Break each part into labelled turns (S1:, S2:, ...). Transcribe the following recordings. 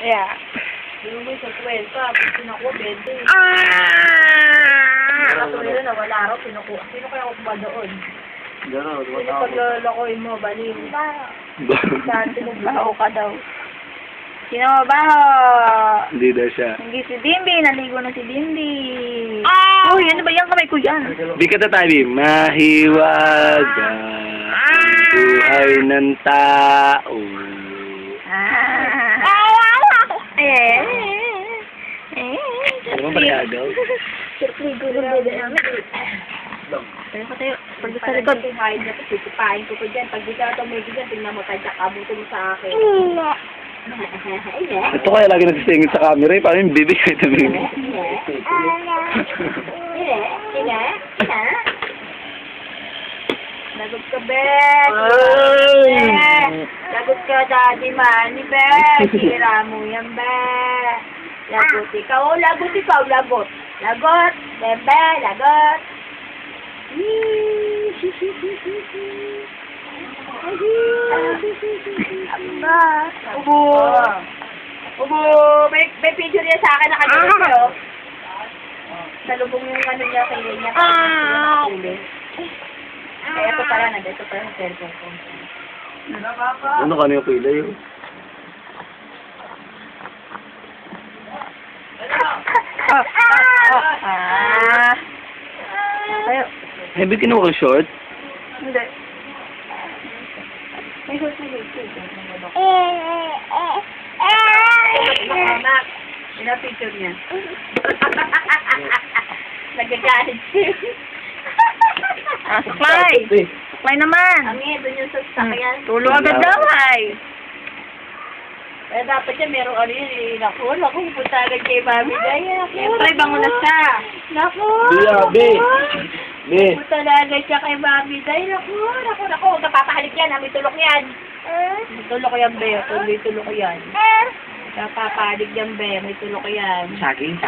S1: Yeah.
S2: Yung may sa 12, pinukuha 20. Nakatuloy na wala raw, pinukuha. Sino kaya kukuha doon?
S3: Gano'n,
S2: Sino paglalakoy mo, balin? Dati mo
S1: Baho ka daw. Sino mabaho?
S3: Hindi daw siya.
S1: Hindi si Dimbi. Naligo na si Dimbi. Uy, ano ba yan? Kamay ko yan.
S3: Bigat na tayo, mahiwaga ang buhay ng tao. Ano ba pagkagaw?
S1: Ligo ng bebe namin. Tayo ka tayo. Pag sa likod.
S2: Hide na, titipahin ko ko dyan. Pag di ka tumigil dyan, tingnan mo tayo, kabuto mo sa akin.
S3: Ito kaya lagi nagsisingit sa camera eh. Paano yung baby kahit tumingin?
S2: Lagot ka, Bet. Lagot ka, Daddy Manny, Bet. Hira mo yan, Bet. Lagot ikaw, lagot ikaw, lagot. Lagot, bebe, lagot. Ubo. Ubo. May picture niya sa akin, nakagalit kayo. Salubong yung ano niya, kaya niya. Kaya ito pala, nandito pala sa cellphone ko.
S3: Ano ka na yung kilay yun?
S1: Tayo.
S3: Eh, ba't kinuha ko short?
S1: Hindi.
S2: May host na dito. Anak, yun ang picture niya. Nagagalit siya.
S1: Saklay. Saklay naman.
S2: Ang doon yung sasakyan.
S1: Tulo agad daw ay.
S2: Eh, dapat yan, merong ano yun eh. Naku, punta agad kay Mami Daya. Siyempre, bango na siya. Naku, punta na agad siya kay Mami Daya. Naku, huwag napapahalik yan. May tulok yan. May tulok yan, Be. May tulok yan. Napapahalik yan, Be. May tulok yan.
S3: Saging.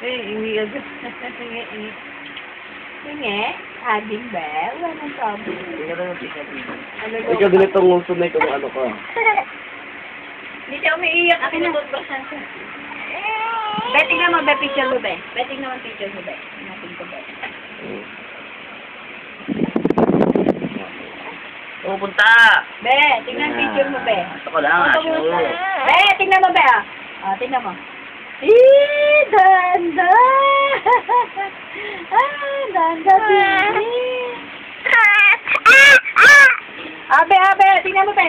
S2: Eh, hindi agad. Hindi, saging, Be. Wala nang sabi.
S3: Ikaw din itong nguso na ikaw ano ka.
S2: Hindi siya umiiyak. Akin na toothbrushan siya. Be, tingnan mo, Be, picture mo, Be. Be, tingnan mo picture mo, Be. Tingnan ko, Be.
S3: Pupunta!
S2: Be, tingnan picture mo, Be.
S3: Ito ko lang,
S2: Be, tingnan mo, Be. Tingnan mo. Danda! Danda, baby. Abe, tingnan mo, Be.